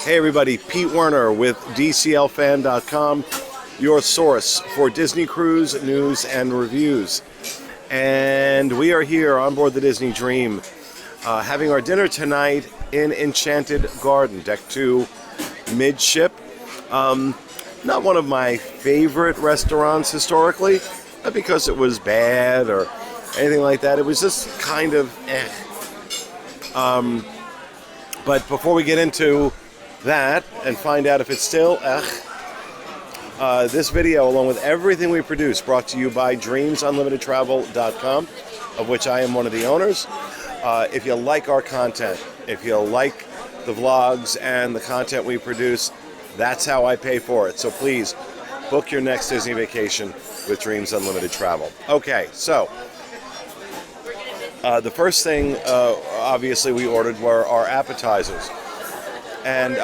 Hey everybody, Pete Werner with DCLFan.com, your source for Disney Cruise news and reviews. And we are here on board the Disney Dream, having our dinner tonight in Enchanted Garden, Deck 2, midship. Not one of my favorite restaurants historically, not because it was bad or anything like that. It was just kind of But before we get into that and find out if it's still this video, along with everything we produce, brought to you by DreamsUnlimitedTravel.com, of which I am one of the owners. If you like our content, if you like the vlogs and the content we produce, that's how I pay for it. So please book your next Disney vacation with Dreams Unlimited Travel. Okay, so the first thing obviously we ordered were our appetizers. And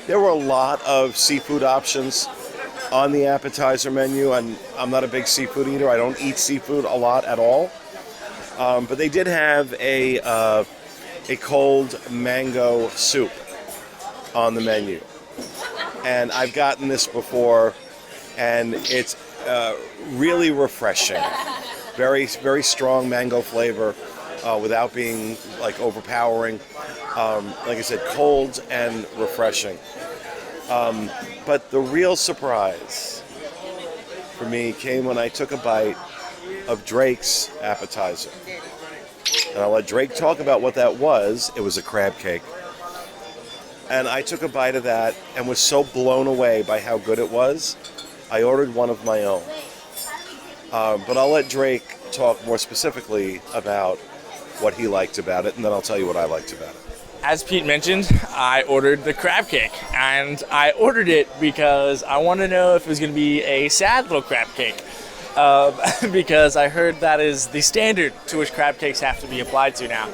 there were a lot of seafood options on the appetizer menu, and I'm not a big seafood eater. I don't eat seafood a lot at all. But they did have a cold mango soup on the menu. And I've gotten this before, and it's really refreshing. Very, very strong mango flavor without being like overpowering. Like I said, cold and refreshing. But the real surprise for me came when I took a bite of Drake's appetizer. And I'll let Drake talk about what that was. It was a crab cake. And I took a bite of that and was so blown away by how good it was, I ordered one of my own. But I'll let Drake talk more specifically about what he liked about it, and then I'll tell you what I liked about it. As Pete mentioned, I ordered the crab cake, and I ordered it because I want to know if it was going to be a sad little crab cake, because I heard that is the standard to which crab cakes have to be applied to now.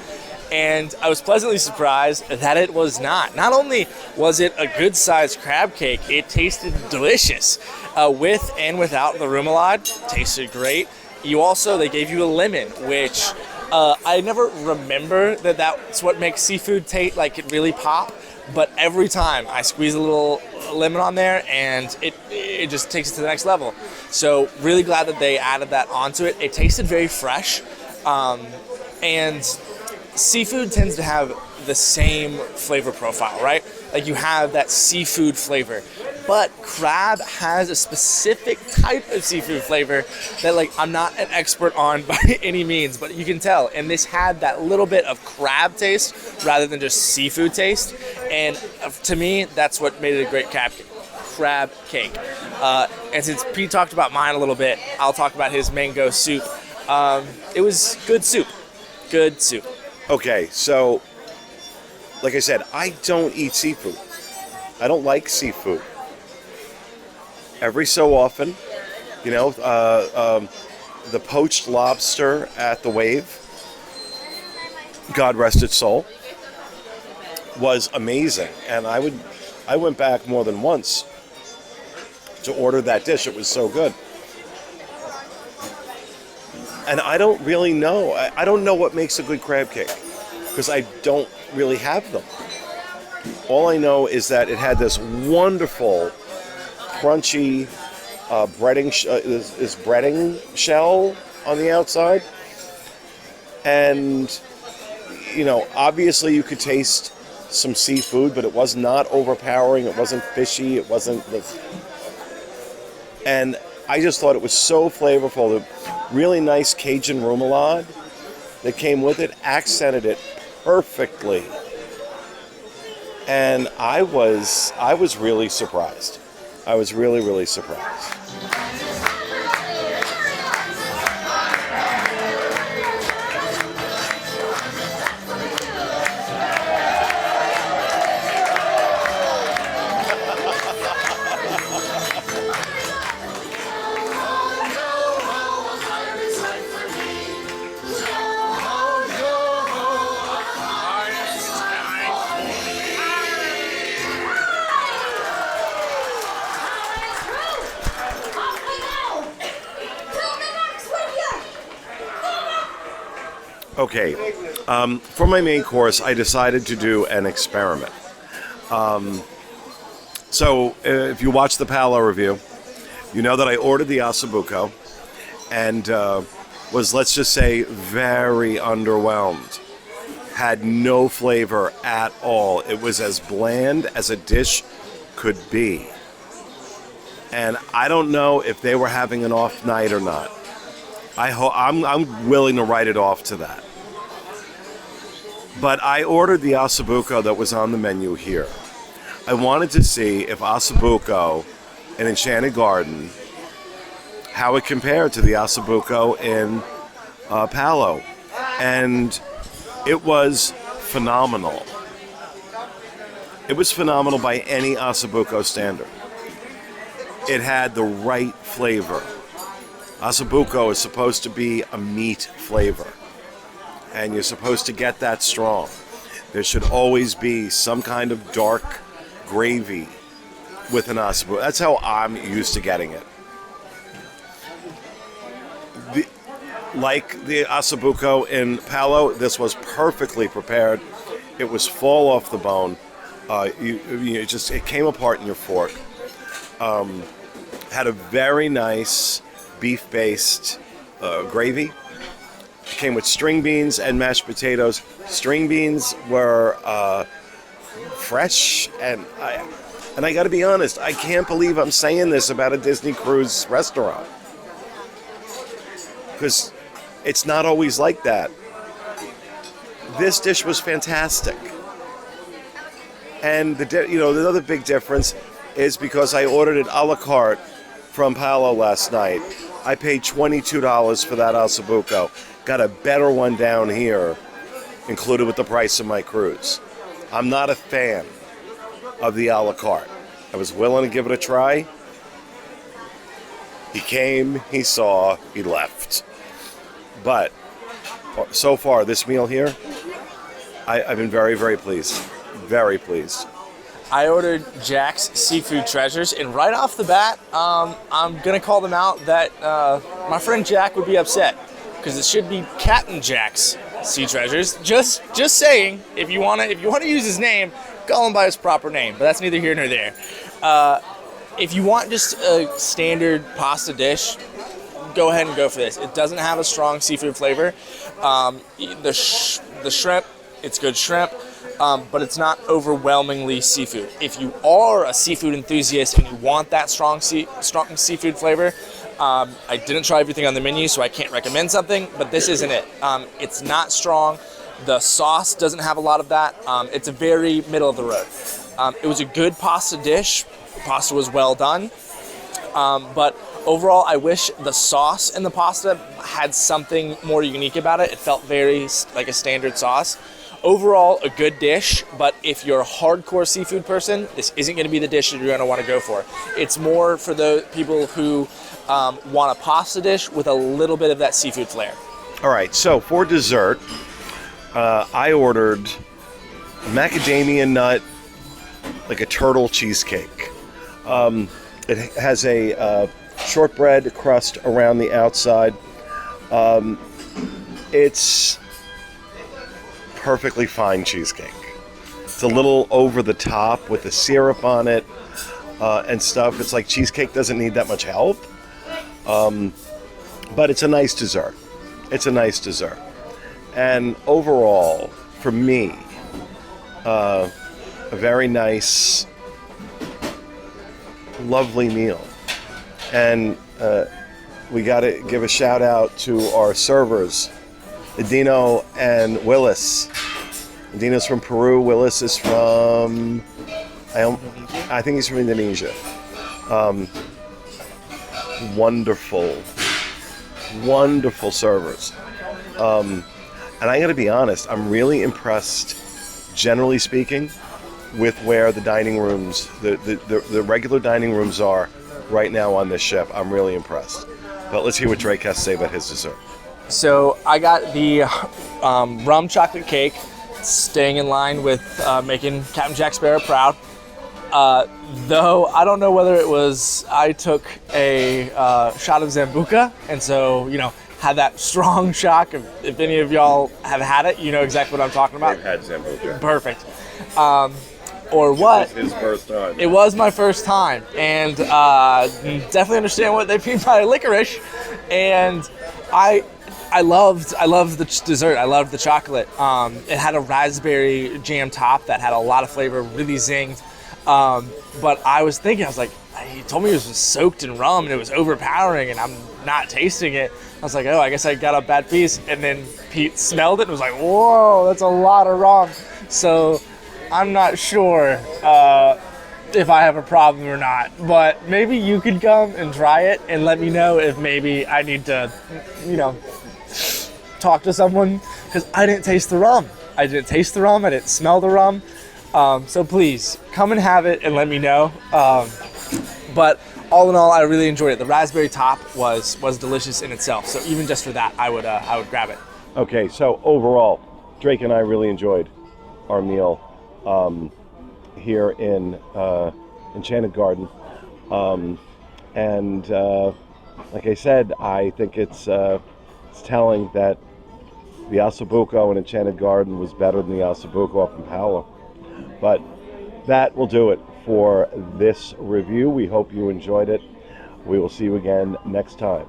And I was pleasantly surprised that it was not. Not only was it a good-sized crab cake, it tasted delicious. With and without the remoulade, tasted great. They gave you a lemon, which I never remember that that's what makes seafood taste like it really pop. But every time I squeeze a little lemon on there, and it just takes it to the next level. So really glad that they added that onto it. It tasted very fresh, and seafood tends to have the same flavor profile, right? Like you have that seafood flavor, but crab has a specific type of seafood flavor that like I'm not an expert on by any means, but you can tell. And this had that little bit of crab taste rather than just seafood taste. And to me, that's what made it a great crab cake. And since Pete talked about mine a little bit, I'll talk about his mango soup. It was good soup. Good soup. Okay, so like I said, I don't eat seafood. I don't like seafood. Every so often, you know, the poached lobster at the Wave, God rest its soul, was amazing. And I went back more than once to order that dish. It was so good. And I don't really know. I don't know what makes a good crab cake, because I don't really have them. All I know is that it had this wonderful, crunchy breading shell on the outside. And, you know, obviously you could taste some seafood, but it was not overpowering. It wasn't fishy. It wasn't... And I just thought it was so flavorful. The really nice Cajun remoulade that came with it accented it perfectly. And I was really surprised. I was really, really surprised. Okay, for my main course, I decided to do an experiment. So if you watch the Palo review, you know that I ordered the ossobuco and was, let's just say, very underwhelmed. Had no flavor at all. It was as bland as a dish could be. And I don't know if they were having an off night or not. I'm willing to write it off to that. But I ordered the ossobuco that was on the menu here. I wanted to see if ossobuco in Enchanted Garden, how it compared to the ossobuco in Palo. And it was phenomenal. It was phenomenal by any ossobuco standard. It had the right flavor. Ossobuco is supposed to be a meat flavor, and you're supposed to get that strong. There should always be some kind of dark gravy with an ossobuco. That's how I'm used to getting it. Like the ossobuco in Palo, this was perfectly prepared. It was fall off the bone. It came apart in your fork. Had a very nice beef-based gravy. Came with string beans and mashed potatoes. String beans were fresh, and I got to be honest, I can't believe I'm saying this about a Disney cruise restaurant, because it's not always like that. This dish was fantastic, and the other big difference is because I ordered it a la carte from Palo last night. I paid $22 for that ossobuco. Got a better one down here, included with the price of my cruise. I'm not a fan of the a la carte. I was willing to give it a try. He came, he saw, he left. But so far, this meal here, I've been very, very pleased. Very pleased. I ordered Jack's Seafood Treasures, and right off the bat, I'm gonna call them out that my friend Jack would be upset, because it should be Captain Jack's Sea Treasures. Just saying, if you wanna use his name, call him by his proper name. But that's neither here nor there. If you want just a standard pasta dish, go ahead and go for this. It doesn't have a strong seafood flavor. The shrimp, it's good shrimp. But it's not overwhelmingly seafood. If you are a seafood enthusiast and you want that strong seafood flavor, I didn't try everything on the menu, so I can't recommend something, but this isn't it. It's not strong. The sauce doesn't have a lot of that. It's a very middle of the road. It was a good pasta dish. The pasta was well done. But overall, I wish the sauce in the pasta had something more unique about it. It felt very like a standard sauce. Overall, a good dish, but if you're a hardcore seafood person, this isn't going to be the dish that you're going to want to go for. It's more for the people who want a pasta dish with a little bit of that seafood flair. All right, so for dessert, I ordered macadamia nut, like a turtle cheesecake. It has a shortbread crust around the outside. It's perfectly fine cheesecake. It's a little over the top with the syrup on it and stuff. It's like cheesecake doesn't need that much help, but it's a nice dessert. It's a nice dessert. And overall, for me, a very nice, lovely meal. And we got to give a shout out to our servers, Dino and Willis. Dino's from Peru. Willis is from, I think he's from Indonesia. Wonderful servers. And I got to be honest, I'm really impressed, generally speaking, with where the dining rooms, the regular dining rooms are right now on this ship. I'm really impressed. But let's hear what Drake has to say about his dessert. So I got the rum chocolate cake, staying in line with making Captain Jack Sparrow proud. Though I don't know whether it was I took a shot of Zambuca, and so, had that strong shock. If any of y'all have had it, you know exactly what I'm talking about. I've had Zambuca. Perfect. or what. His first time. It was my first time, and definitely understand what they mean by licorice. And I loved the dessert. I loved the chocolate. It had a raspberry jam top that had a lot of flavor, really zinged. But I was like, he told me it was soaked in rum and it was overpowering, and I'm not tasting it. I was like, oh, I guess I got a bad piece. And then Pete smelled it and was like, whoa, that's a lot of rum. So I'm not sure if I have a problem or not, but maybe you could come and try it and let me know if maybe I need to, talk to someone, because I didn't taste the rum. I didn't smell the rum. So please come and have it and let me know. But all in all, I really enjoyed it. The raspberry top was delicious in itself. So even just for that, I would grab it. Okay, so overall, Drake and I really enjoyed our meal here in Enchanted Garden. And like I said, I think it's telling that the Ossobuco in Enchanted Garden was better than the Ossobuco up in Paolo. But that will do it for this review. We hope you enjoyed it. We will see you again next time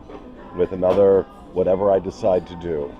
with another whatever I decide to do.